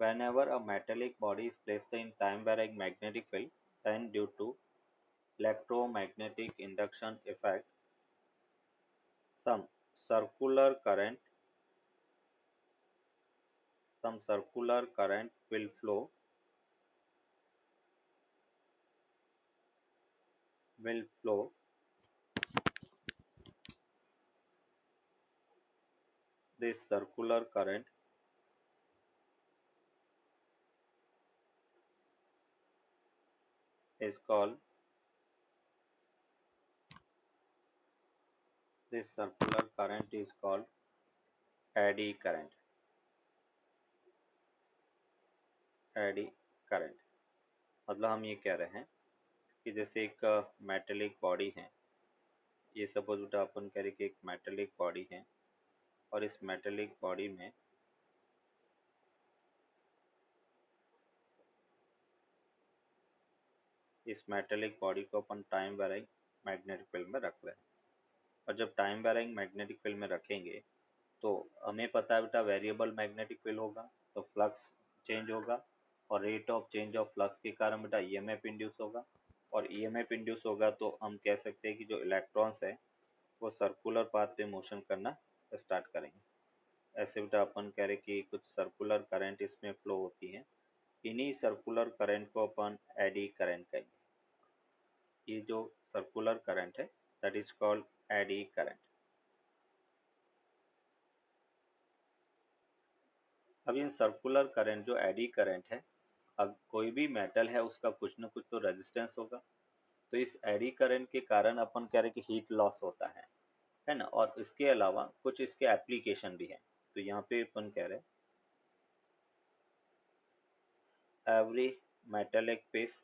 Whenever a metallic body is placed in time-varying magnetic field, then due to electromagnetic induction effect, some circular current will flow this circular current is called eddy current. Eddy current मतलब हम ये कह रहे हैं कि जैसे एक metallic body है, ये सपोज बेटा अपन कह रहे कि एक मेटेलिक बॉडी है और इस मेटेलिक बॉडी में इस मेटेलिक बॉडी को अपन टाइम वेरिंग मैग्नेटिक फील्ड में रख रहे हैं। और जब टाइम वेरिंग मैग्नेटिक फील्ड में रखेंगे तो हमें पता है बेटा वेरिएबल मैग्नेटिक फील्ड होगा तो फ्लक्स चेंज होगा और rate of change of flux के कारण बेटा ईएमएफ इंड्यूस होगा और ईएमएफ इंड्यूस होगा तो हम कह सकते हैं कि जो इलेक्ट्रॉन्स है वो सर्कुलर पाथ पे मोशन करना स्टार्ट करेंगे। ऐसे बेटा अपन कह रहे कि कुछ सर्कुलर करंट इसमें फ्लो होती है, इन्हीं सर्कुलर करंट को अपन एडी करंट कहेंगे। ये जो सर्कुलर करंट है that is called eddy current. अब इन सर्कुलर करंट जो एडी करंट है, अब कोई भी मेटल है उसका कुछ ना कुछ तो रेजिस्टेंस होगा, तो इस एडी करंट के कारण अपन कह रहे कि हीट लॉस होता है ना। और इसके अलावा कुछ इसके एप्लीकेशन भी है, तो यहाँ पे अपन कह रहे एवरी मेटेलिक पीस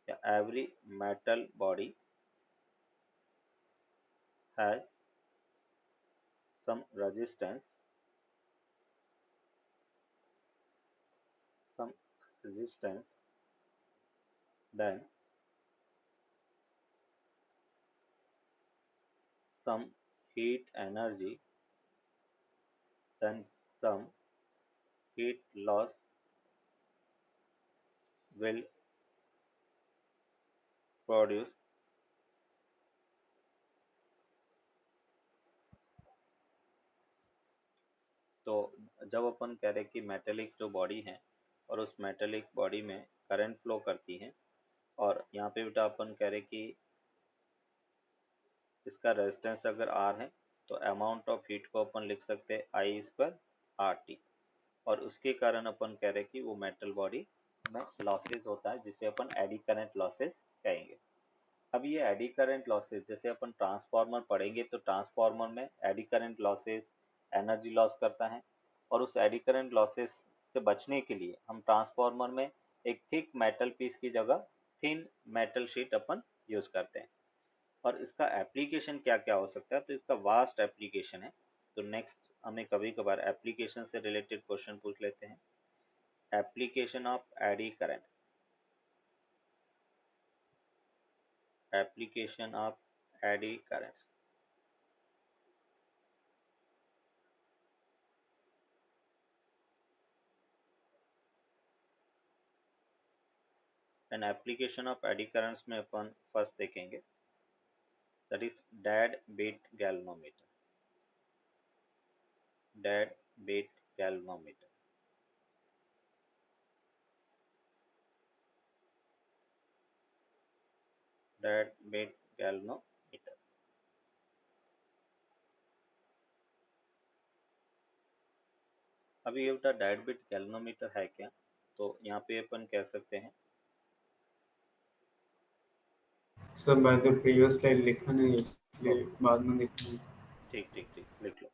या every metal body has some resistance then some heat energy, then some heat loss will produce। तो जब अपन कह रहे कि मेटेलिक जो बॉडी है और उस मेटेलिक बॉडी में करंट फ्लो करती है और यहाँ पे बेटा अपन कह रहे कि इसका रेजिस्टेंस अगर R है तो अमाउंट ऑफ हीट को अपन लिख सकते हैं I स्क्वायर RT, और उसके कारण अपन कह रहे कि वो मेटल बॉडी में लॉसेस होता है जिसे अपन एडी करंट लॉसेस कहेंगे। अब ये एडी करंट लॉसेस जैसे अपन ट्रांसफार्मर पढ़ेंगे तो ट्रांसफार्मर में eddy current losses energy loss करता है, और उस एडी करंट लॉसेस से बचने के लिए हम ट्रांसफार्मर में एक थिक मेटल पीस की जगह थिन मेटल शीट अपन यूज करते हैं। और इसका एप्लीकेशन क्या क्या हो सकता है, तो इसका वास्ट एप्लीकेशन है। तो नेक्स्ट हमें कभी कभार एप्लीकेशन से रिलेटेड क्वेश्चन पूछ लेते हैं। Application of eddy current, application of eddy current. An application of eddy currents में अपन फर्स्ट देखेंगे that is dead beat galvanometer. Dead beat galvanometer, dead beat galvanometer. अभी ये बेटा डेड बीट गैल्वेनोमीटर है क्या, तो यहाँ पे अपन कह सकते हैं sir by the previous slide लिखा नहीं है इसलिए बाद में लिखना। ठीक ठीक ठीक लिख लो।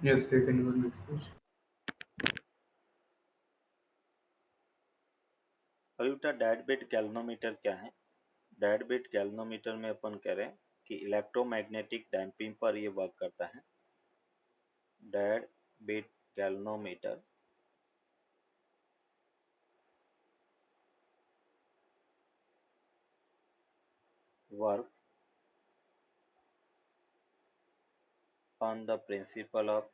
Yes, we can go next page. अभी बेटा डेड बिट गैल्वेनोमीटर क्या है? डेड बिट गैल्वेनोमीटर में अपन कह रहे हैं कि इलेक्ट्रोमैग्नेटिक डैम्पिंग पर ये वर्क करता है। Dead bit galvanometer works on the principle of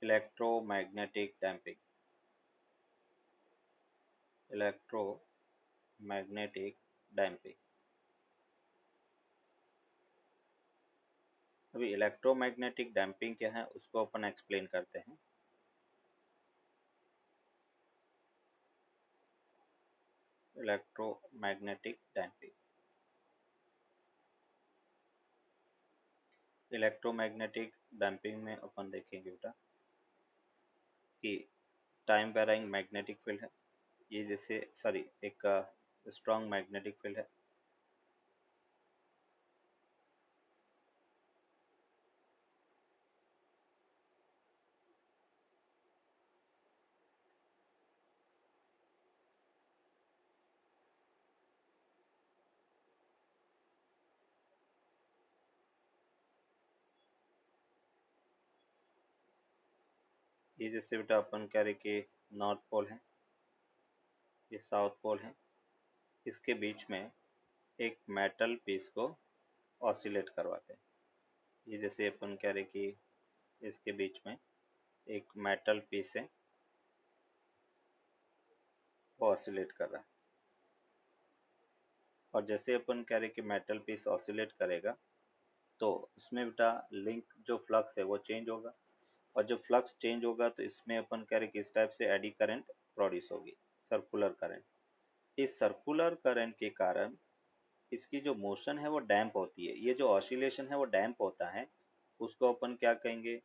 electromagnetic damping. Electromagnetic damping. अभी इलेक्ट्रोमैग्नेटिक डैम्पिंग क्या है उसको अपन एक्सप्लेन करते हैं। इलेक्ट्रोमैग्नेटिक डैम्पिंग, इलेक्ट्रोमैग्नेटिक डैम्पिंग में अपन देखेंगे बेटा कि टाइम वेराइंग मैग्नेटिक फील्ड है, ये जैसे सॉरी एक स्ट्रॉन्ग मैग्नेटिक फील्ड है। ये जैसे बेटा अपन कह रहे कि नॉर्थ पोल है, ये साउथ पोल है, इसके बीच में एक मेटल पीस को ऑसिलेट करवाते हैं। ये जैसे अपन कह रहे कि इसके बीच में एक मेटल पीस है वो ऑसिलेट कर रहा है, और जैसे अपन कह रहे कि मेटल पीस ऑसिलेट करेगा तो इसमें बेटा लिंक जो फ्लक्स है वो चेंज होगा, और जब फ्लक्स चेंज होगा तो इसमें अपन कह रहे कि इस टाइप से एडी करंट प्रोड्यूस होगी, सर्कुलर करंट। इस सर्कुलर करंट के कारण इसकी जो मोशन है वो डैम्प होती है, ये जो ऑसिलेशन है वो डैम्प होता है, उसको अपन क्या कहेंगे?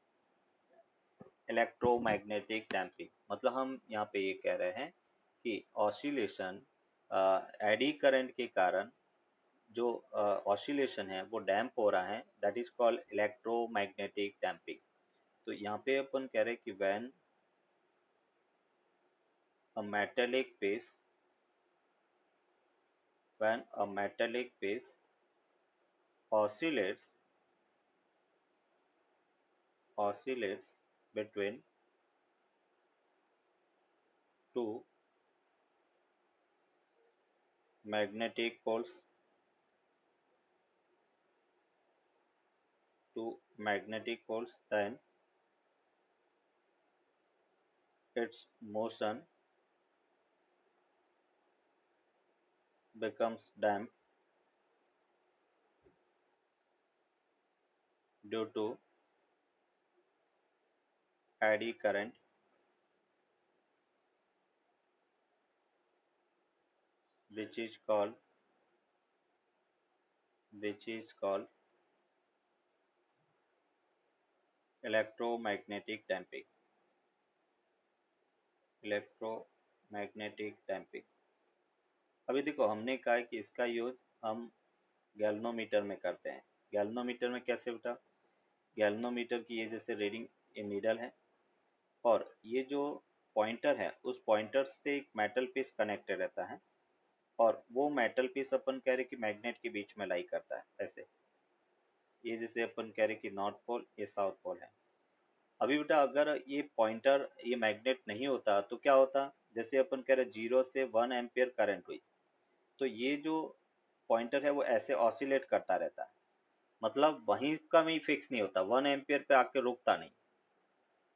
Electromagnetic damping. मतलब हम यहाँ पे ये कह रहे हैं कि ऑसिलेशन एडी करंट के कारण जो ऑसिलेशन है वो डैम्प हो रहा है, that is called electromagnetic damping. तो यहाँ पे अपन कह रहे हैं कि when a metallic piece oscillates between two magnetic poles then its motion becomes damped due to eddy current, which is called electromagnetic damping। Electromagnetic damping. अभी देखो हमने कहा है कि इसका यूज हम गैल्वेनोमीटर में करते हैं। गैल्वेनोमीटर में कैसे बेटा? गैल्वेनोमीटर की ये जैसे रीडिंग ये नीडल है, और ये जो पॉइंटर है उस पॉइंटर से एक मेटल पीस कनेक्टेड रहता है, और वो मेटल पीस अपन कह रहे कि मैग्नेट के बीच में लाई करता है ऐसे। ये जैसे अपन कह रहे कि नॉर्थ पोल, ये साउथ पोल है। अभी बेटा अगर ये पॉइंटर ये मैग्नेट नहीं होता तो क्या होता? जैसे अपन कह रहे 0 से 1 एम्पियर करंट हुई, तो ये जो पॉइंटर है वो ऐसे ऑसिलेट करता रहता है, मतलब वहीं का भी फिक्स नहीं होता, 1 एम्पियर पे आके रुकता नहीं।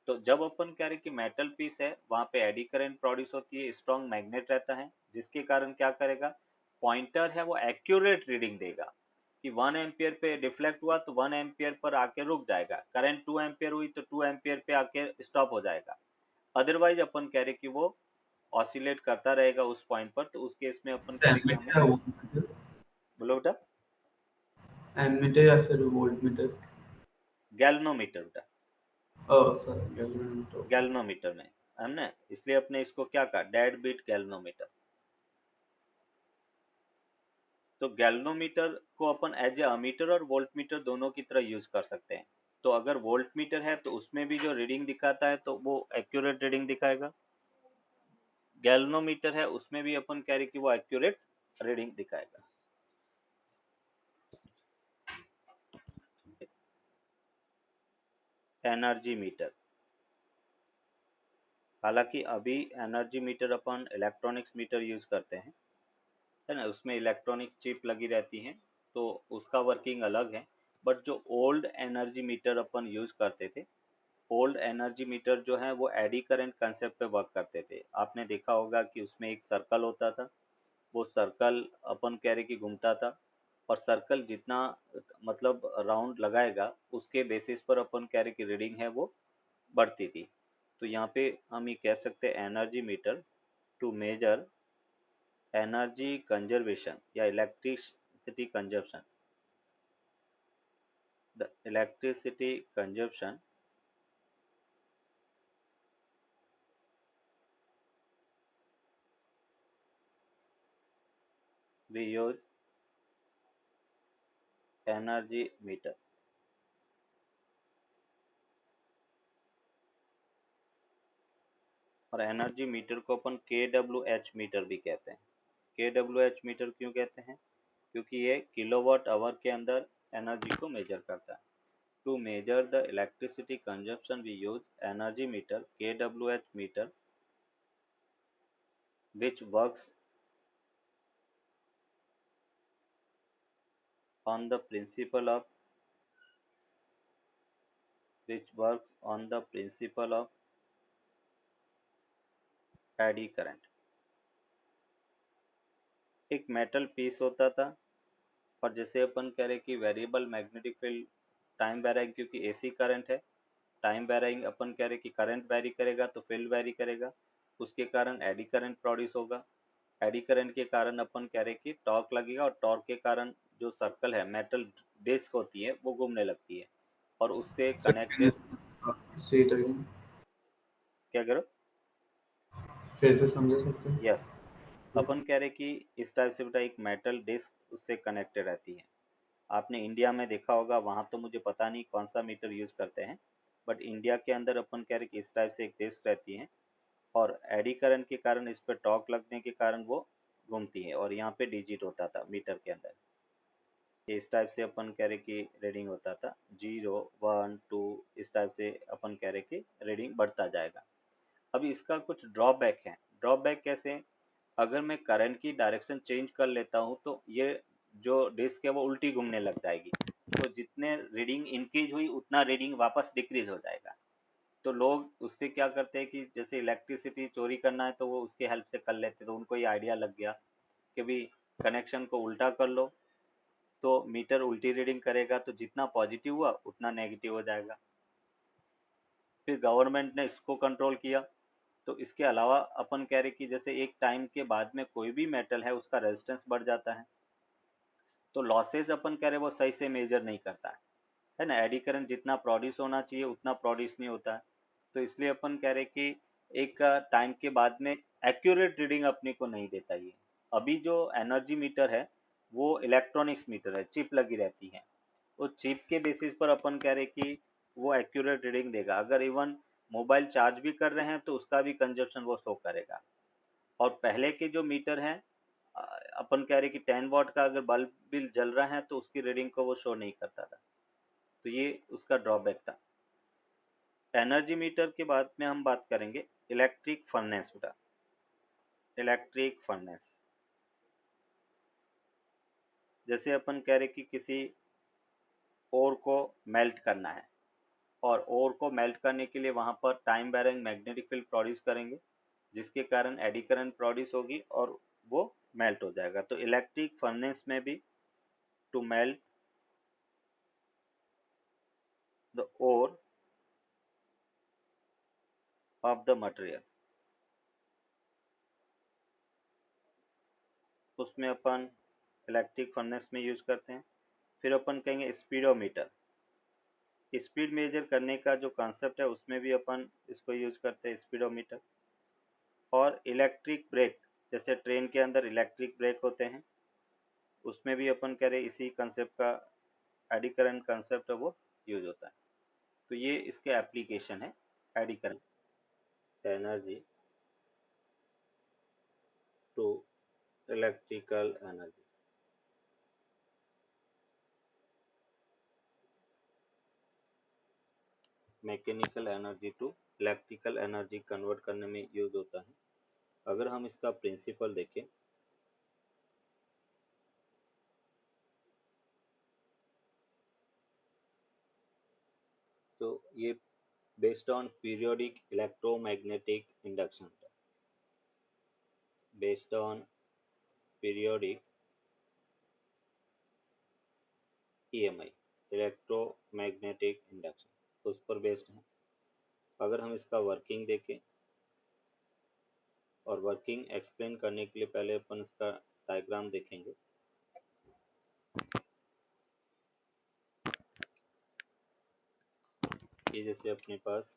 तो जब अपन कह रहे कि मेटल पीस है वहां पे एडी करंट प्रोड्यूस होती है, स्ट्रॉन्ग मैग्नेट रहता है, जिसके कारण क्या करेगा? पॉइंटर है वो एक्यूरेट रीडिंग देगा कि 1 एम्पियर पे डिफ्लेक्ट हुआ तो 1 एम्पियर पर आके रुक जाएगा, करंट 2 एम्पियर हुई तो 2 एम्पियर पे आके स्टॉप हो जाएगा। अदरवाइज अपन कह रहे कि वो ऑसिलेट करता रहेगा उस पॉइंट पर, तो उस केस में अपन कह रहे कि हमें, एमीटर या वोल्टमीटर? बोलो बेटा। एमीटर या फिर वोल्टमीटर? गैल्वेनोमीटर बेटा, ओह सॉरी, गैल्वेनोमीटर। गैल्वेनोमीटर में हमने इसलिए अपने इसको क्या कहा? Dead beat galvanometer. तो गैल्वेनोमीटर को अपन एज ए अमीटर और वोल्ट मीटर दोनों की तरह यूज कर सकते हैं। तो अगर वोल्ट मीटर है तो उसमें भी जो रीडिंग दिखाता है तो वो एक्यूरेट रीडिंग दिखाएगा, गैल्वेनोमीटर है उसमें भी अपन कह रहे कि वो एक्यूरेट रीडिंग दिखाएगा। एनर्जी मीटर, हालांकि अभी एनर्जी मीटर अपन इलेक्ट्रॉनिक्स मीटर यूज करते हैं, है ना, उसमें इलेक्ट्रॉनिक चिप लगी रहती है तो उसका वर्किंग अलग है। बट जो ओल्ड एनर्जी मीटर अपन यूज करते थे, ओल्ड एनर्जी मीटर जो है वो एडी करंट कंसेप्ट पे वर्क करते थे। आपने देखा होगा कि उसमें एक सर्कल होता था, वो सर्कल अपन कह रहे कि घूमता था, और सर्कल जितना मतलब राउंड लगाएगा उसके बेसिस पर अपन कह रहे कि रीडिंग है वो बढ़ती थी। तो यहाँ पे हम ये कह सकते हैं energy meter to measure energy conservation या electricity consumption, the electricity consumption we use energy meter. और एनर्जी मीटर को अपन KWH मीटर भी कहते हैं। KWH मीटर क्यों कहते हैं? क्योंकि ये किलोवाट आवर के अंदर एनर्जी को मेजर करता है। To measure the electricity consumption we use energy meter KWH meter which works on the principle of eddy current. एक मेटल पीस होता था, और जैसे अपन कह रहे कि variable magnetic field time varying, क्योंकि एसी करंट है, टाइम वेराइंग अपन कह रहे कि करंट वेरी करेगा तो फील्ड वेरी करेगा, उसके कारण एडी करंट प्रोड्यूस होगा। एडी करंट के कारण अपन कह रहे कि टॉर्क लगेगा, और टॉर्क के कारण जो सर्कल है, मेटल डिस्क होती है वो घूमने लगती है, और उससे सेकंड कनेक्टेड। से अगेन क्या करो? फिर से समझा सकते यस, हैं। अपन कह रहे कि इस टाइप से बेटा एक मेटल डिस्क उससे कनेक्टेड रहती है। आपने इंडिया में देखा होगा, वहाँ तो मुझे पता नहीं कौन सा मीटर यूज करते हैं, बट इंडिया के अंदर अपन कह रहे कि इस टाइप से एक डिस्क रहती है, और एडी करंट के कारण इस पर टॉर्क लगने के कारण वो घूमती है, और यहाँ पे डिजिट होता था मीटर के अंदर। इस टाइप से अपन कह रहे कि रीडिंग होता था 0 1 2, इस टाइप से अपन कह रहे कि रीडिंग बढ़ता जाएगा। अभी इसका कुछ ड्रॉबैक है। ड्रॉबैक कैसे? अगर मैं करंट की डायरेक्शन चेंज कर लेता हूँ तो ये जो डिस्क है वो उल्टी घूमने लग जाएगी, तो जितने रीडिंग इंक्रीज हुई उतना रीडिंग वापस डिक्रीज हो जाएगा। तो लोग उससे क्या करते हैं कि जैसे इलेक्ट्रिसिटी चोरी करना है तो वो उसके हेल्प से कर लेते, तो उनको ये आइडिया लग गया कि भाई कनेक्शन को उल्टा कर लो तो मीटर उल्टी रीडिंग करेगा, तो जितना पॉजिटिव हुआ उतना नेगेटिव हो जाएगा। फिर गवर्नमेंट ने इसको कंट्रोल किया। तो इसके अलावा अपन कह रहे कि जैसे एक टाइम के बाद में कोई भी मेटल है उसका रेजिस्टेंस बढ़ जाता है, तो लॉसेस अपन कह रहे वो सही से मेजर नहीं करता है ना, एडी करंट जितना प्रोड्यूस होना चाहिए उतना प्रोड्यूस नहीं होता है। तो इसलिए अपन कह रहे कि एक टाइम के बाद में एक्यूरेट रीडिंग अपने को नहीं देता ये। अभी जो एनर्जी मीटर है वो इलेक्ट्रॉनिक्स मीटर है, चिप लगी रहती है, उस चिप के बेसिस पर अपन कह रहे कि वो एक्यूरेट रीडिंग देगा। अगर इवन मोबाइल चार्ज भी कर रहे हैं तो उसका भी कंजप्शन वो शो करेगा। और पहले के जो मीटर हैं, अपन कह रहे कि 10 वाट का अगर बल्ब भी जल रहा है तो उसकी रीडिंग को वो शो नहीं करता था। तो ये उसका ड्रॉबैक था। एनर्जी मीटर के बाद में हम बात करेंगे इलेक्ट्रिक फर्नेस बेटा। इलेक्ट्रिक फर्नेस, जैसे अपन कह रहे कि किसी ओर को मेल्ट करना है, और ओर को मेल्ट करने के लिए वहां पर time varying magnetic field produce करेंगे, जिसके कारण एडी करंट प्रोड्यूस होगी और वो मेल्ट हो जाएगा। तो इलेक्ट्रिक फर्नेस में भी to melt the ore of the material, उसमें अपन इलेक्ट्रिक फर्नेस में यूज करते हैं। फिर अपन कहेंगे स्पीडोमीटर, स्पीड मेजर करने का जो कॉन्सेप्ट है उसमें भी अपन इसको यूज करते हैं, स्पीडोमीटर। और इलेक्ट्रिक ब्रेक, जैसे ट्रेन के अंदर इलेक्ट्रिक ब्रेक होते हैं, उसमें भी अपन कह रहे इसी कंसेप्ट का एडी करंट कंसेप्ट है वो यूज होता है। तो ये इसके एप्लीकेशन है eddy current energy to electrical energy. Mechanical energy to electrical energy convert करने में यूज होता है। अगर हम इसका प्रिंसिपल देखें तो ये based on periodic electromagnetic induction, based on periodic EMI electromagnetic induction उस पर बेस्ड है। अगर हम इसका वर्किंग देखें और वर्किंग एक्सप्लेन करने के लिए पहले अपन इसका डायग्राम देखेंगे। ये जैसे अपने पास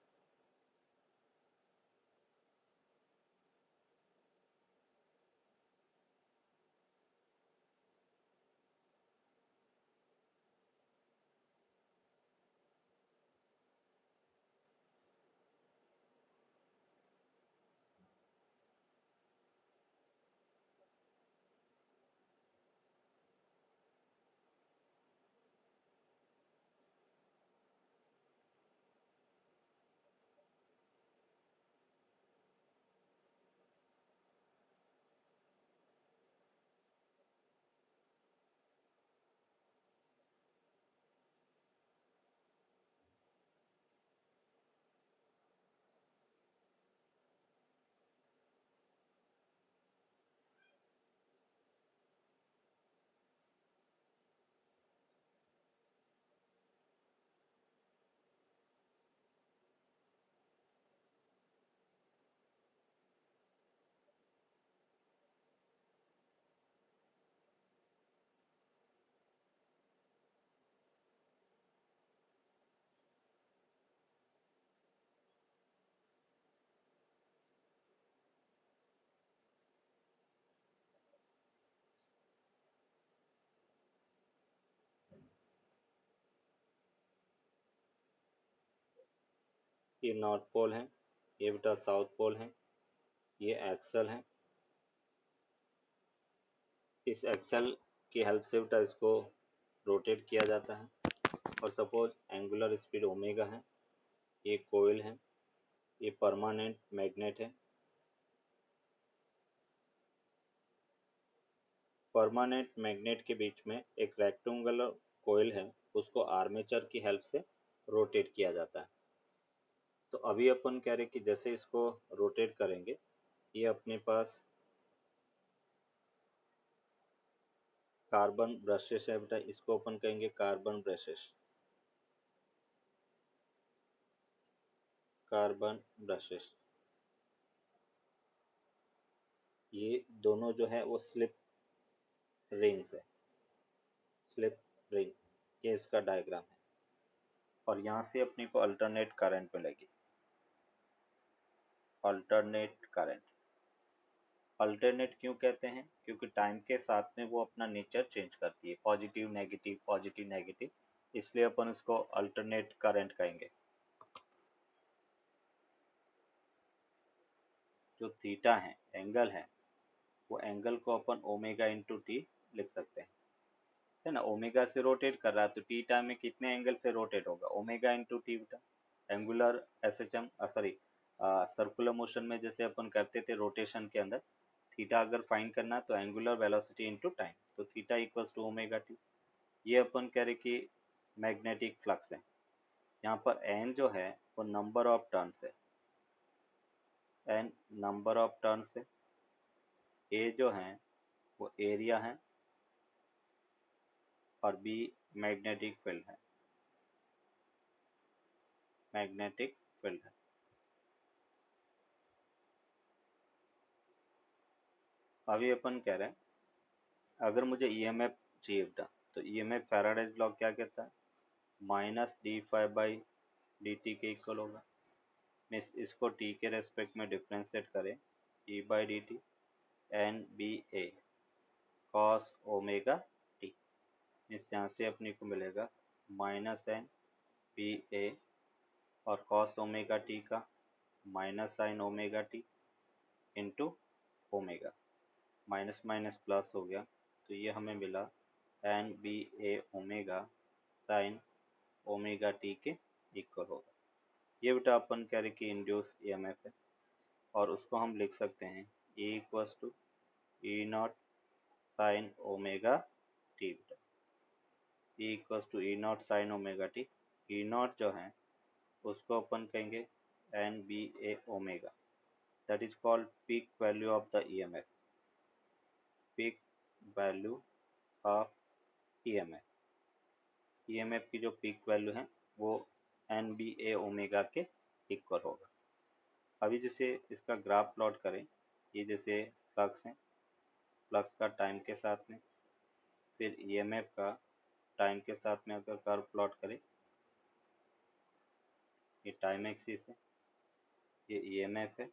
ये नॉर्थ पोल है, ये बेटा साउथ पोल है, ये एक्सल है। इस एक्सल की हेल्प से बेटा इसको रोटेट किया जाता है। और सपोज एंगुलर स्पीड ओमेगा है, ये कोयल है, ये परमानेंट मैग्नेट है। परमानेंट मैग्नेट के बीच में एक रेक्टेंगुलर कोयल है, उसको आर्मेचर की हेल्प से रोटेट किया जाता है। तो अभी अपन कह रहे कि जैसे इसको रोटेट करेंगे, ये अपने पास कार्बन ब्रशेस है बेटा, इसको अपन कहेंगे कार्बन ब्रशेस, कार्बन ब्रशेस। ये दोनों जो है वो स्लिप रिंग्स है, स्लिप रिंग, ये इसका डायग्राम है। और यहाँ से अपने को अल्टरनेट करंट मिलेगी, अल्टरनेट करंट। अल्टरनेट क्यों कहते हैं? क्योंकि टाइम के साथ में वो अपना नेचर चेंज करती है, पॉजिटिव नेगेटिव पॉजिटिव नेगेटिव, इसलिए अपन उसको अल्टरनेट करंट कहेंगे। जो थीटा है, एंगल है, वो एंगल को अपन ओमेगा इंटू टी लिख सकते हैं, है ना। ओमेगा से रोटेट कर रहा है तो टी टाइम में कितने एंगल से रोटेट होगा, ओमेगा इंटू टी बेटा। Angular SHM sorry circular motion में जैसे अपन करते थे रोटेशन के अंदर, थीटा अगर फाइंड करना तो एंगुलर वेलोसिटी इंटू टाइम, तो theta equals to omega T. ये अपन कह रहे कि मैग्नेटिक फ्लक्स है। यहाँ पर एन जो है वो नंबर ऑफ टर्न्स है, एन नंबर ऑफ टर्न्स है। ए जो है वो एरिया है और बी मैग्नेटिक फील्ड है, मैग्नेटिक फील्ड है। अभी अपन कह रहे हैं अगर मुझे ईएमएफ चाहिए बेटा, तो ईएमएफ फैराडेज लॉ क्या कहता है, minus D five by D T के इक्वल होगा। मीन्स इसको टी के रेस्पेक्ट में डिफ्रेंशिएट करें, E by D T N B A cos omega इस यहाँ से अपने को मिलेगा माइनस एन पी ए और कॉस ओमेगा टी का minus sign omega T into omega, minus minus plus हो गया, तो ये हमें मिला N B A omega sine omega T के इक्वल होगा। ये बेटा अपन कह रहे कि इंड्यूस ईएमएफ है और उसको हम लिख सकते हैं E equals to E not sine omega T. बेटा E equals to E not sine omega T, E naught जो है उसको अपन कहेंगे N B A omega, that is called peak value of the EMF, peak value of EMF. EMF की जो peak value है वो एन बी ए ओमेगा के इक्वल होगा। अभी जैसे इसका ग्राफ प्लॉट करें, ये जैसे फ्लक्स है, फ्लक्स का टाइम के साथ में, फिर ईएमएफ का टाइम के साथ में अगर कर्व प्लॉट करें, ये टाइम एक्सिस है, ये ईएमएफ है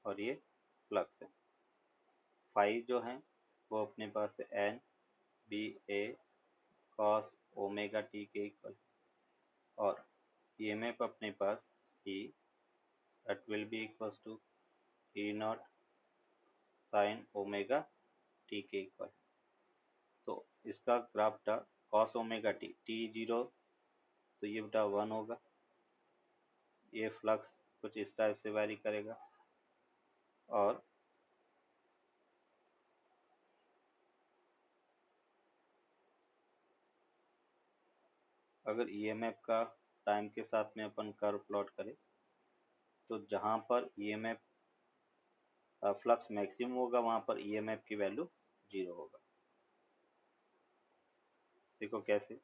और ये फ्लक्स है। फाई जो है वो अपने पास है N B A cos omega T के इक्वल, और ईएमएफ अपने पास E, that will be equals to E not sine omega T के इक्वल। तो इसका ग्राफ था cos omega T, T zero तो ये बेटा 1 होगा, ये फ्लक्स कुछ इस टाइप से वैरी करेगा, और अगर ईएमएफ का टाइम के साथ में अपन कर्व प्लॉट करें तो जहाँ पर ईएमएफ फ्लक्स मैक्सिमम होगा वहाँ पर ईएमएफ की वैल्यू 0 होगा। देखो कैसे,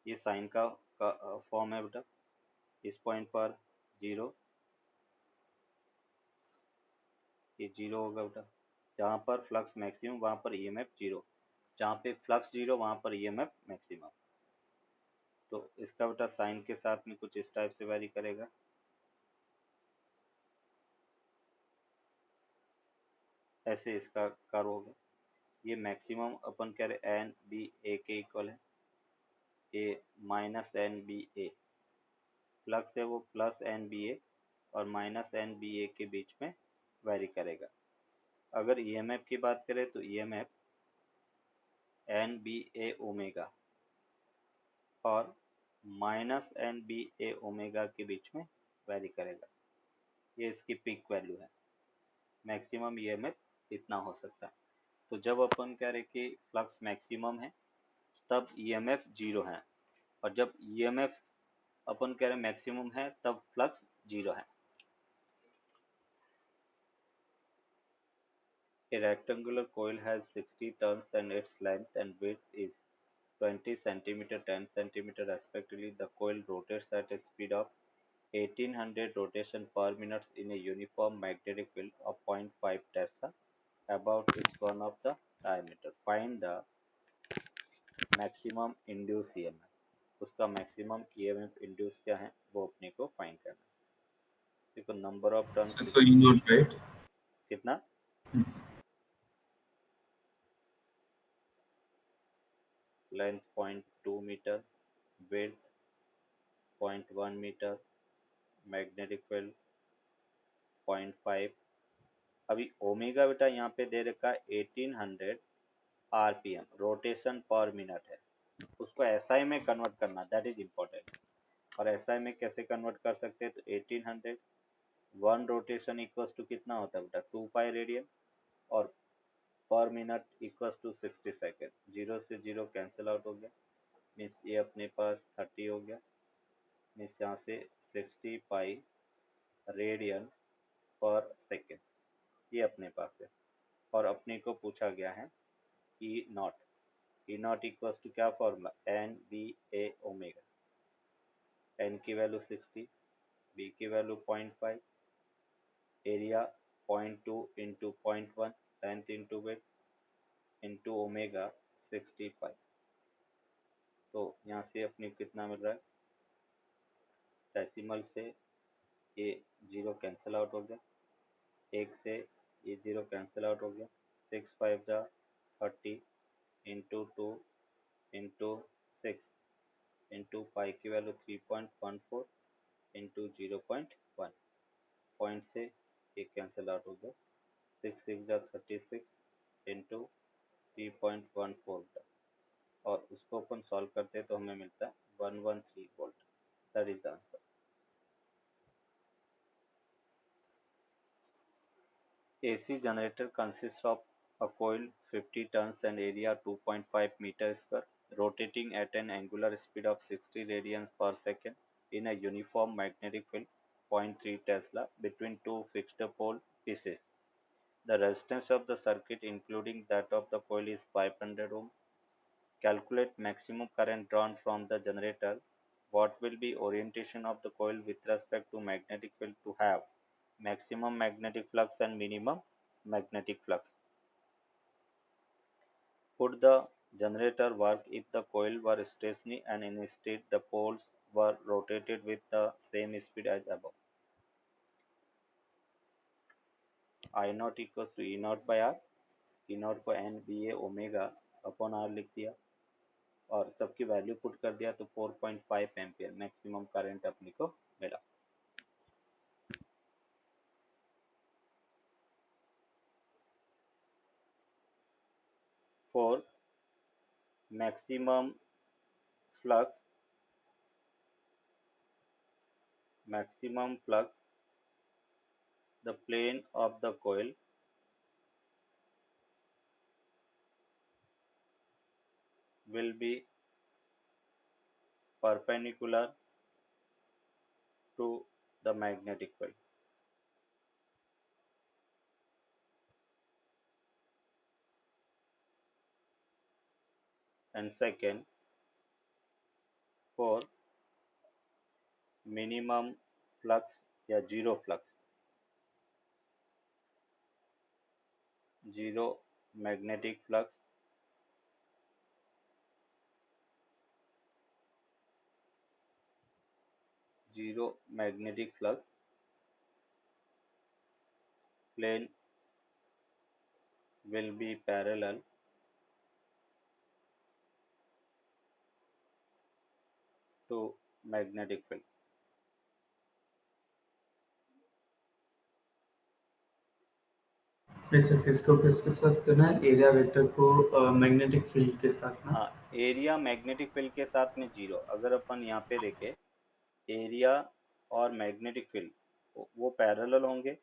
ये साइन का फॉर्म है बेटा, इस पॉइंट पर 0, ये 0 होगा बेटा, जहाँ पर फ्लक्स मैक्सिमम वहाँ पर ईएमएफ 0, जहाँ पे फ्लक्स 0 वहाँ पर ईएमएफ मैक्सिमम। तो इसका बेटा साइन के साथ में कुछ इस टाइप से वैरी करेगा, ऐसे इसका कर्व होगा। ये मैक्सिमम अपन कह रहे एन बी ए के इक्वल है, ए माइनस एन बी ए, फ्लक्स है वो प्लस एन बी ए और माइनस एन बी ए के बीच में वैरी करेगा। अगर ईएमएफ की बात करें तो EMF N B A omega और minus N B A omega के बीच में वैरी करेगा। ये इसकी पीक वैल्यू है, मैक्सिमम ईएमएफ इतना हो सकता है। तो जब अपन कह रहे कि फ्लक्स मैक्सिमम है तब ईएमएफ 0 है, और जब ईएमएफ अपन कह रहे मैक्सिमम है तब फ्लक्स 0 है। A rectangular coil has 60 turns and its length and width is 20 cm, 10 cm respectively. The coil rotates at a speed of 1800 rotation per minute in a uniform magnetic field of 0.5 Tesla about its one of the diameter. Find the maximum induced EMF. उसका maximum EMF induce क्या है वो अपने को find करना है। देखो number of turns So you know, right? कितना, length 0.2 metre, width 0.1 metre, magnetic field 0.5। अभी ओमेगा बेटा यहाँ पे दे रखा है 1800 आरपीएम, रोटेशन पर मिनट है, उसको एसआई में कन्वर्ट करना, दैट इज इम्पोर्टेंट। और एसआई में कैसे कन्वर्ट कर सकते हैं, तो 1800 वन रोटेशन इक्वल्स टू कितना होता है बेटा 2 पाई रेडियन, और पर मिनट इक्वल्स टू 60 सेकेंड, 0 से 0 कैंसिल आउट हो गया, मीन्स ये अपने पास 30 हो गया, मीन्स यहाँ से 60 पाई रेडियन पर सेकेंड ये अपने पास है। और अपने को पूछा गया है E not, E not equals to क्या formula, N B A omega, N की वैल्यू 60, बी की value 0.5, area 0.2 into 0.1, length into width into omega 65। तो यहाँ से अपने कितना मिल रहा है, डेसिमल से ये 0 कैंसिल आउट हो गया, एक से ये 0 कैंसिल आउट हो गया, 6 5 जा 30 इंटू 2 इंटू 6 इंटू पाई की वैल्यू 3.14 इंटू 0.1, पॉइंट से ये कैंसिल आउट हो गया, 6 6 36 इंटू 3.14 और उसको अपन सॉल्व करते हैं तो हमें मिलता है 113 volt. That is the answer. AC generator consists of a coil 50 turns and area 2.5 meters square, rotating at an angular speed of 60 radians per second in a uniform magnetic field 0.3 Tesla between two fixed pole pieces. The resistance of the circuit including that of the coil is 500 ohm. Calculate maximum current drawn from the generator. What will be orientation of the coil with respect to magnetic field to have maximum magnetic flux and minimum magnetic flux? Could the generator work if the coil were stationary and instead the poles were rotated with the same speed as above? I naught equals to E naught by R, E naught को N B A omega upon R लिख दिया और सबकी value put कर दिया तो 4.5 ampere maximum current अपने को मिला। For maximum flux the plane of the coil will be perpendicular to the magnetic field. And second, for minimum flux या zero flux, zero magnetic flux plane will be parallel to magnetic field. अच्छा, किसको किसके साथ करना है? Area vector को magnetic field के साथ ना? हाँ, एरिया मैग्नेटिक फील्ड के साथ में जीरो। अगर अपन यहाँ पे देखें एरिया और मैग्नेटिक फील्ड वो पैरेलल होंगे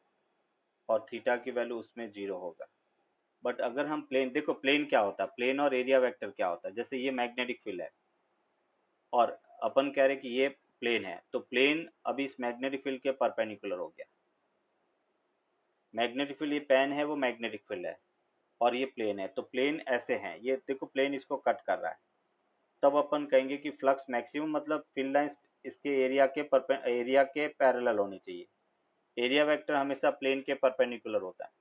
और थीटा की वैल्यू उसमें जीरो होगा। बट अगर हम प्लेन देखो, प्लेन क्या होता है, प्लेन और एरिया वेक्टर क्या होता है, जैसे ये मैग्नेटिक फील्ड है और अपन कह रहे कि ये प्लेन है, तो प्लेन अभी इस मैग्नेटिक फील्ड के परपेंडिकुलर हो गया। मैग्नेटिक फील्ड ये पेन है, वो मैग्नेटिक फील्ड है और ये प्लेन है, तो प्लेन ऐसे हैं, ये देखो प्लेन इसको कट कर रहा है। तब अपन कहेंगे कि फ्लक्स मैक्सिमम मतलब फील्ड लाइंस इसके एरिया के पैरेलल होनी चाहिए। एरिया वेक्टर हमेशा प्लेन के परपेंडिकुलर होता है।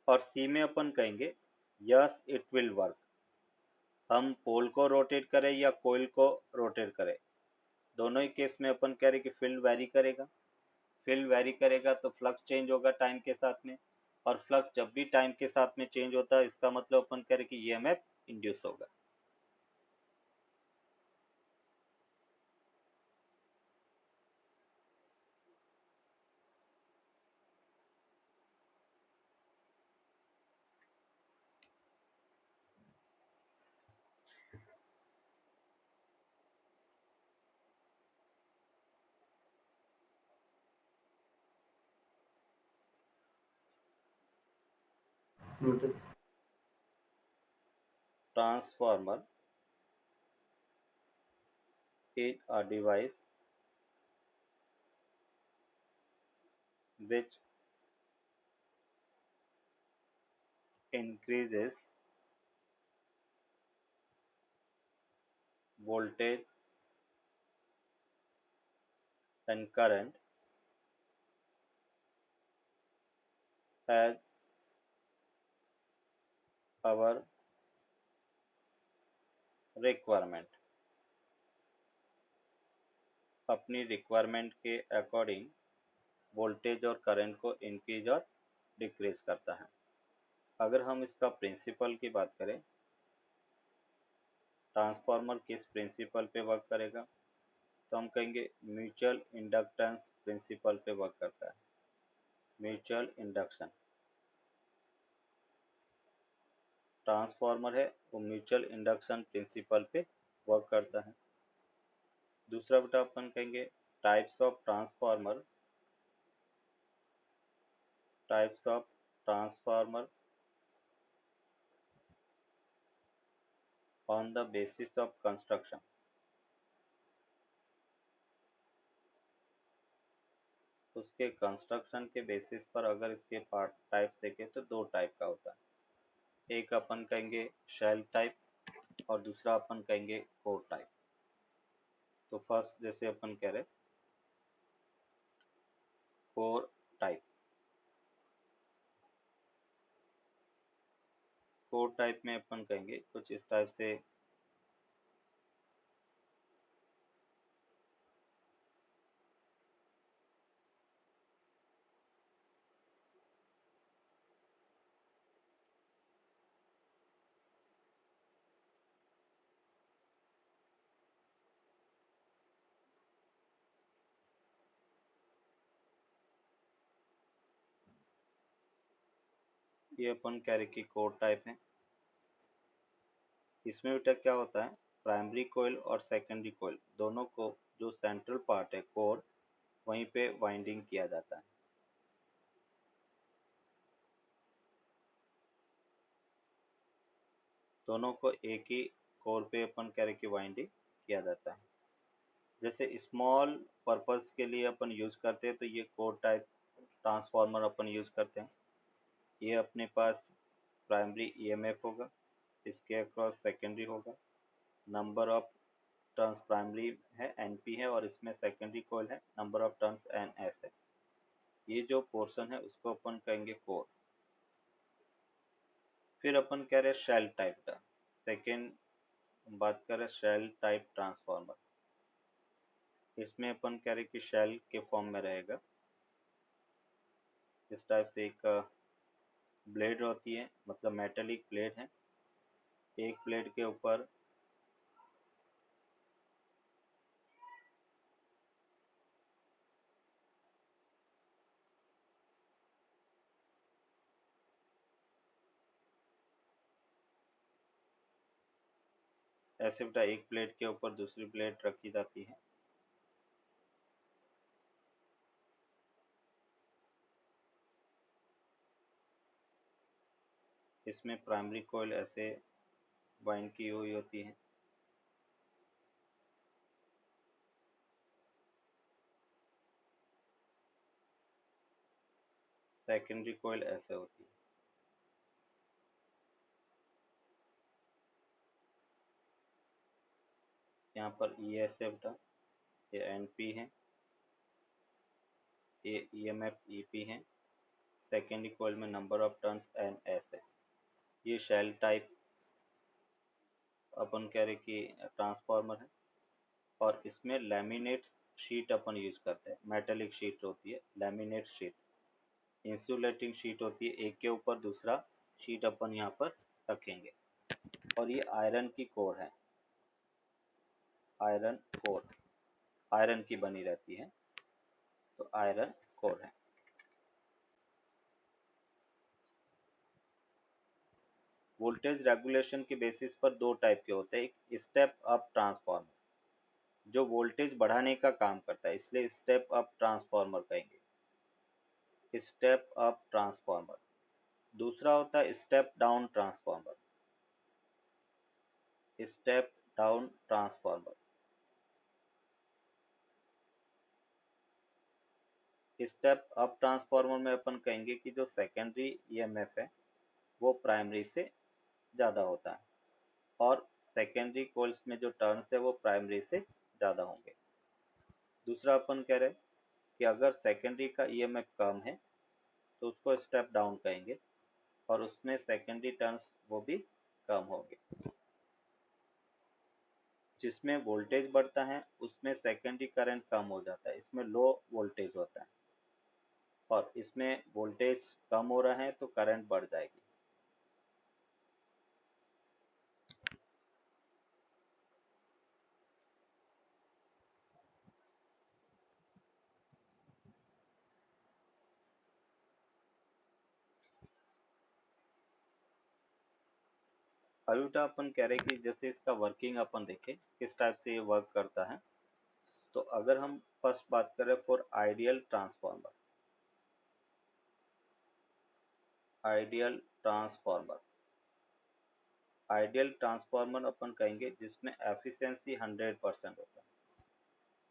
और सी में अपन कहेंगे यस इट विल वर्क। हम पोल को रोटेट करें या कोयल को रोटेट करें, दोनों ही केस में अपन कह रहे कि फील्ड वेरी करेगा। फील्ड वेरी करेगा तो फ्लक्स चेंज होगा टाइम के साथ में, और फ्लक्स जब भी टाइम के साथ में चेंज होता है इसका मतलब अपन कह रहे कि ईएमएफ इंड्यूस होगा। Noted. Transformer is a device which increases voltage and current as our requirement। अपनी रिक्वायरमेंट के अकॉर्डिंग वोल्टेज और करंट को इंक्रीज और डिक्रीज करता है। अगर हम इसका प्रिंसिपल की बात करें, ट्रांसफार्मर किस प्रिंसिपल पे वर्क करेगा, तो हम कहेंगे म्यूचुअल इंडक्टेंस प्रिंसिपल पे वर्क करता है। म्यूचुअल इंडक्शन ट्रांसफार्मर है, वो म्यूचुअल इंडक्शन प्रिंसिपल पे वर्क करता है। दूसरा बेटा अपन कहेंगे types of transformer. Types of transformer on the basis of construction. उसके कंस्ट्रक्शन के बेसिस पर अगर इसके पार्ट टाइप देखें तो दो टाइप का होता है। एक अपन कहेंगे शेल टाइप और दूसरा अपन कहेंगे कोर टाइप। तो फर्स्ट जैसे अपन कह रहे कोर टाइप। कोर टाइप में अपन कहेंगे कुछ इस टाइप से ये अपन कह रहे कि कोर टाइप है। इसमें बेटा क्या होता है, प्राइमरी कोयल और सेकेंडरी कोयल दोनों को जो सेंट्रल पार्ट है कोर, वहीं पे वाइंडिंग किया जाता है। दोनों को एक ही कोर पे अपन कह रहे कि वाइंडिंग किया जाता है। जैसे स्मॉल पर्पस के लिए अपन यूज करते हैं तो ये कोर टाइप ट्रांसफार्मर अपन यूज करते हैं। ये अपने पास प्राइमरी ईएमएफ होगा, इसके अक्रॉस सेकेंडरी होगा, नंबर ऑफ टर्न्स प्राइमरी है एनपी है और इसमें सेकेंडरी कॉइल है, नंबर ऑफ टर्न्स एनएस है। ये जो पोर्शन है उसको अपन कहेंगे कोर। फिर अपन कह रहे हैं शेल टाइप का। सेकेंड बात करें शेल टाइप ट्रांसफार्मर। इसमें अपन कह रहे कि शेल के फॉर्म में रहेगा। इस टाइप से एक ब्लेड होती है, मतलब मेटेलिक प्लेट है। एक प्लेट के ऊपर ऐसे बेटा एक प्लेट के ऊपर दूसरी प्लेट रखी जाती है। इसमें प्राइमरी कॉइल ऐसे वाइंड की हुई होती है। सेकेंडरी कॉइल ऐसे होती है। यहाँ पर ई एस है बेटा, ये एन पी है, ये E M F E P है। सेकेंडरी कॉइल में number of turns N S है। ये शेल टाइप अपन कह रहे कि ट्रांसफार्मर है और इसमें लैमिनेट शीट अपन यूज करते हैं। मेटेलिक शीट होती है, लैमिनेट शीट इंसुलेटिंग शीट होती है। एक के ऊपर दूसरा शीट अपन यहाँ पर रखेंगे और ये आयरन की कोर है। आयरन कोर आयरन की बनी रहती है, तो आयरन कोर है। वोल्टेज रेगुलेशन के बेसिस पर दो टाइप के होते हैं। एक स्टेप अप ट्रांसफार्मर जो वोल्टेज बढ़ाने का काम करता है, इसलिए स्टेप अप ट्रांसफार्मर कहेंगे, स्टेप अप ट्रांसफार्मर। दूसरा होता है step down transformer, step down transformer. Step up transformer में अपन कहेंगे कि जो सेकेंडरी ईएमएफ है वो प्राइमरी से ज़्यादा होता है और सेकेंडरी कोल्स में जो टर्न्स है वो प्राइमरी से ज़्यादा होंगे। दूसरा अपन कह रहे हैं कि अगर सेकेंडरी का ईएमएफ कम है तो उसको स्टेप डाउन कहेंगे और उसमें सेकेंडरी टर्न्स वो भी कम होंगे। जिसमें वोल्टेज बढ़ता है उसमें सेकेंडरी करंट कम हो जाता है, इसमें लो वोल्टेज होता है। और इसमें वोल्टेज कम हो रहा है तो करंट बढ़ जाएगी। अभी बेटा अपन कह रहे हैं कि जैसे इसका वर्किंग अपन देखें किस टाइप से ये वर्क करता है। तो अगर हम फर्स्ट बात करें for ideal transformer, ideal transformer, ideal transformer अपन कहेंगे जिसमें एफिशिएंसी 100% होता है,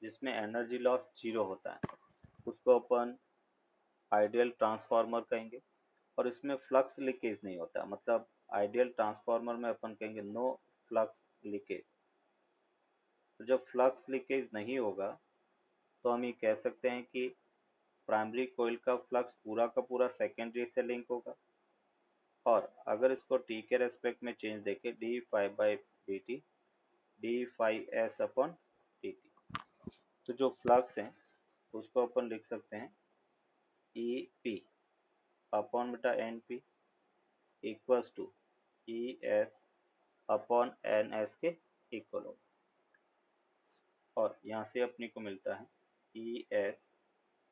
जिसमें एनर्जी लॉस 0 होता है, उसको अपन आइडियल ट्रांसफार्मर कहेंगे। और इसमें फ्लक्स लीकेज नहीं होता, मतलब आइडियल ट्रांसफार्मर में अपन कहेंगे नो फ्लक्स लीकेज। तो जब फ्लक्स लीकेज नहीं होगा तो हम ये कह सकते हैं कि प्राइमरी कोइल का फ्लक्स पूरा का पूरा सेकेंडरी से लिंक होगा। और अगर इसको टी के रेस्पेक्ट में चेंज देखें D five by D T, D five S upon T T, तो जो फ्लक्स है उसको अपन लिख सकते हैं ई पी अपॉन बेटा N P equals to E S upon N S के इक्वल होगा। और यहाँ से अपने को मिलता है E S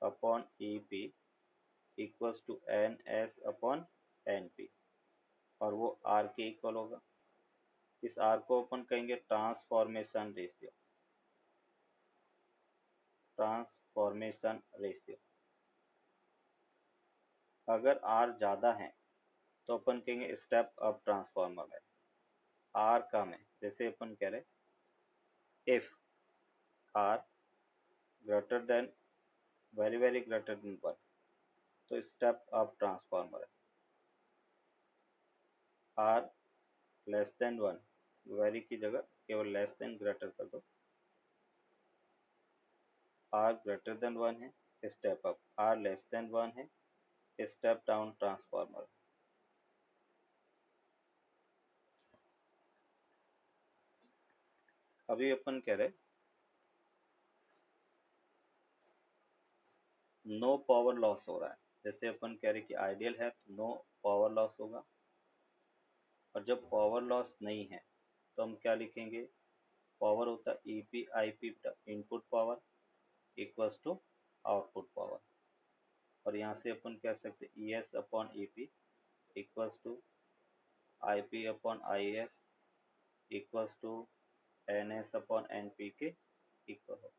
upon E P equals to N S upon N P, और वो आर के इक्वल होगा। इस आर को अपन कहेंगे ट्रांसफॉर्मेशन रेशियो, ट्रांसफॉर्मेशन रेशियो। अगर आर ज़्यादा है तो अपन कहेंगे स्टेप अप ट्रांसफॉर्मर है। आर कम है, जैसे अपन कह रहे if R greater than very very greater than 1 तो स्टेप अप ट्रांसफॉर्मर है। आर लेस देन 1, वेरी की जगह केवल लेस देन ग्रेटर कर दो, आर ग्रेटर देन 1 है step up, R less than 1 है स्टेप डाउन ट्रांसफॉर्मर। अभी अपन कह रहे नो पावर लॉस हो रहा है, जैसे अपन कह रहे कि आइडियल है तो नो पावर लॉस होगा। और जब पावर लॉस नहीं है तो हम क्या लिखेंगे, पावर होता है E P I P input power equals to output power. और यहाँ से अपन कह सकते E S upon E P equals to I P upon I S equals to N S upon N P के इक्वल हो।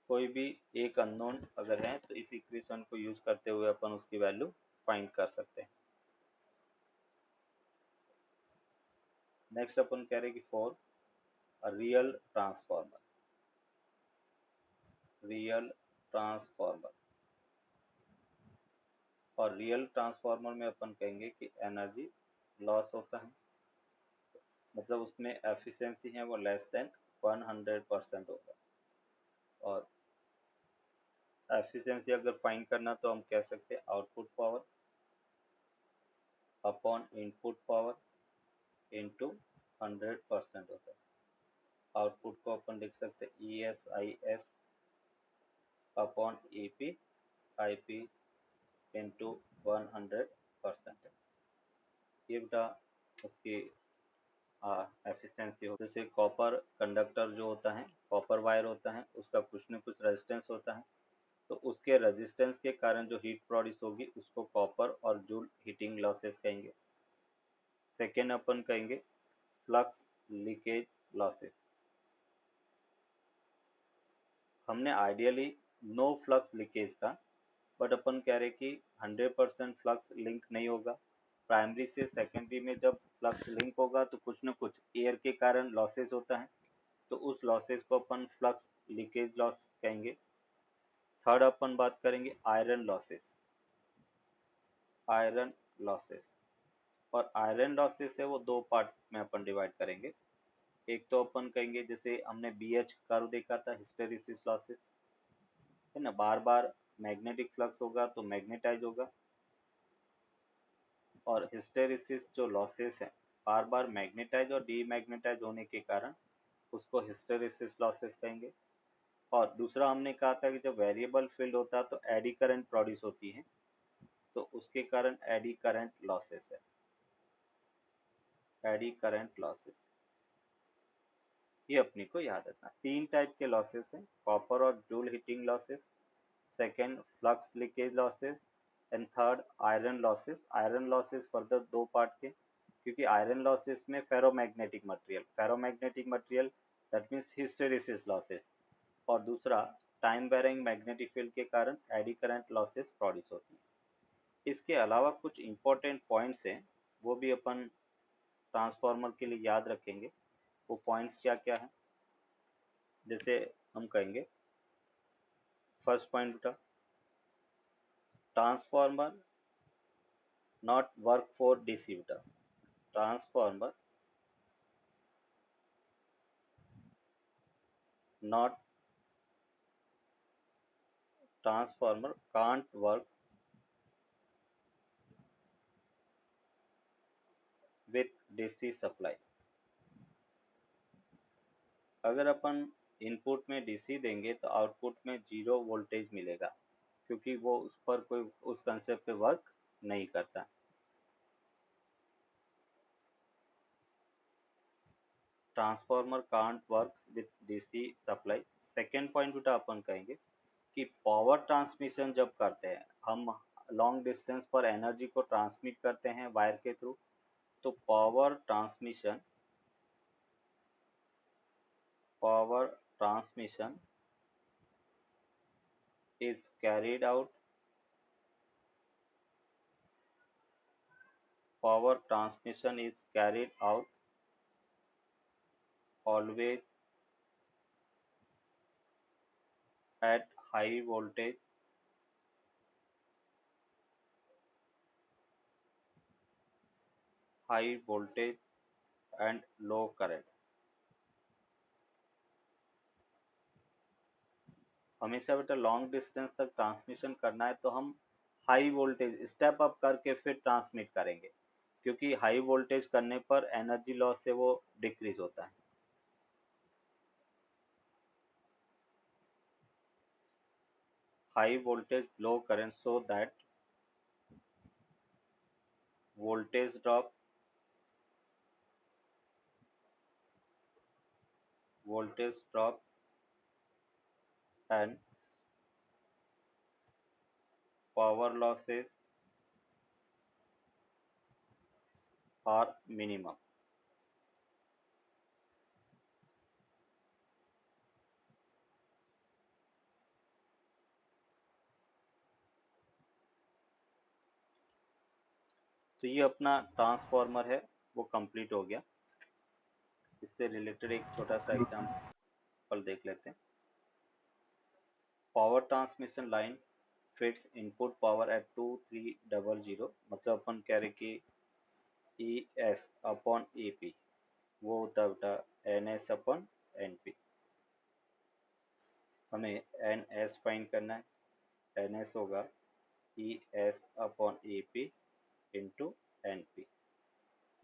कोई भी एक अननोन अगर है तो इस इक्वेशन को यूज करते हुए अपन उसकी वैल्यू फाइंड कर सकते हैं। नेक्स्ट अपन कह रहे कि for real transformer, real transformer, और रियल ट्रांसफार्मर में अपन कहेंगे कि एनर्जी लॉस होता है, मतलब उसमें एफिशिएंसी है वो लेस देन 100% होगा। और एफिशिएंसी अगर फाइंड करना तो हम कह सकते हैं output power upon input power into 100% होता है। आउटपुट को अपन लिख सकते हैं E S I S upon E P I P into 100%। ये बेटा उसकी एफिशिएंसी हो। जैसे कॉपर कंडक्टर जो होता है, कॉपर वायर होता है, उसका कुछ न कुछ रेजिस्टेंस होता है, तो उसके रेजिस्टेंस के कारण जो हीट प्रोड्यूस होगी उसको कॉपर और जूल हीटिंग लॉसेस कहेंगे। सेकेंड अपन कहेंगे फ्लक्स लीकेज लॉसेस। हमने आइडियली नो फ्लक्स लीकेज का, बट अपन कह रहे कि 100% फ्लक्स लिंक नहीं होगा। प्राइमरी से सेकेंडरी में जब फ्लक्स लिंक होगा तो कुछ न कुछ एयर के कारण लॉसेस होता है, तो उस लॉसेस को अपन फ्लक्स लीकेज लॉस कहेंगे। थर्ड अपन बात करेंगे आयरन लॉसेस, आयरन लॉसेस। और आयरन लॉसेस है वो दो पार्ट में अपन डिवाइड करेंगे। एक तो अपन कहेंगे जैसे हमने बी एच कर्व देखा था हिस्टेरिसिस लॉसेस, है ना, बार बार मैग्नेटिक फ्लक्स होगा तो मैग्नेटाइज होगा। और हिस्टेरिसिस जो लॉसेस है बार बार मैग्नेटाइज और डीमैग्नेटाइज होने के कारण उसको हिस्टेरिसिस लॉसेस कहेंगे। और दूसरा हमने कहा था कि जब वेरिएबल फील्ड होता है तो एडी करंट प्रोड्यूस होती है, तो उसके कारण एडी करंट लॉसेस है, एडी करंट लॉसेस, ये अपने को याद रखना। तीन टाइप के लॉसेस हैं, कॉपर और joule heating losses, second flux leakage losses, and third iron losses. Iron losses further दो पार्ट के, क्योंकि आयरन लॉसेस में ferromagnetic material that means hysteresis losses, और दूसरा टाइम वेरिंग मैग्नेटिक फील्ड के कारण एडी करंट लॉसेस प्रोड्यूस होती है। इसके अलावा कुछ इंपॉर्टेंट पॉइंट्स हैं, वो भी अपन ट्रांसफार्मर के लिए याद रखेंगे। वो पॉइंट्स क्या क्या है, जैसे हम कहेंगे फर्स्ट पॉइंट बेटा, transformer not work for DC बेटा, transformer not transformer can't work with DC supply. अगर अपन इनपुट में डीसी देंगे तो आउटपुट में जीरो वोल्टेज मिलेगा, क्योंकि वो उस पर कोई उस कंसेप्ट पे वर्क नहीं करता। Transformer can't work with DC supply. Second point बेटा अपन कहेंगे कि पावर ट्रांसमिशन जब करते हैं हम, लॉन्ग डिस्टेंस पर एनर्जी को ट्रांसमिट करते हैं वायर के थ्रू, तो power transmission is carried out power transmission is carried out always at high voltage and low current। हमेशा बेटा लॉन्ग डिस्टेंस तक ट्रांसमिशन करना है तो हम हाई वोल्टेज स्टेप अप करके फिर ट्रांसमिट करेंगे, क्योंकि हाई वोल्टेज करने पर एनर्जी लॉस से वो डिक्रीज होता है। High voltage low current so that voltage drop and power losses are minimum। तो ये अपना ट्रांसफार्मर है वो कंप्लीट हो गया। इससे रिलेटेड एक छोटा सा एग्जांपल देख लेते हैं। Power transmission line fits input power at 2300, मतलब अपन कह रहे कि E S upon E P, वो होता है बेटा N S upon N P. हमें एन एस फाइंड करना है, एन एस होगा E S upon E P into N P.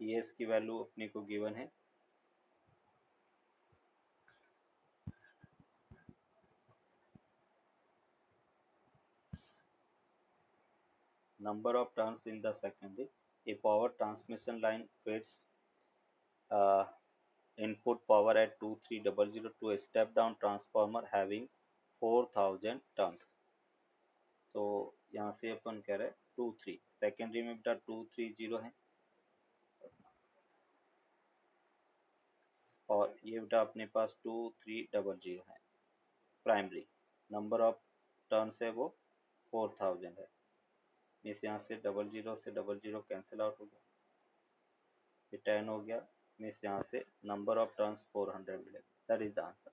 E S की वैल्यू अपने को गिवन है, number of turns in the secondary. A power transmission line feeds input power at 2300 to a step down transformer having 4000 turns। तो यहाँ से अपन कह रहे हैं 23, सेकेंडरी में बेटा 230 है, और ये बेटा अपने पास 2300 है। प्राइमरी नंबर ऑफ टर्न्स है वो 4000 है। इस यहाँ से 00 से 00 कैंसिल आउट हो गया, ये 10 हो गया। मीन्स यहाँ से नंबर ऑफ टर्न्स 400 मिलेगा। That is the answer.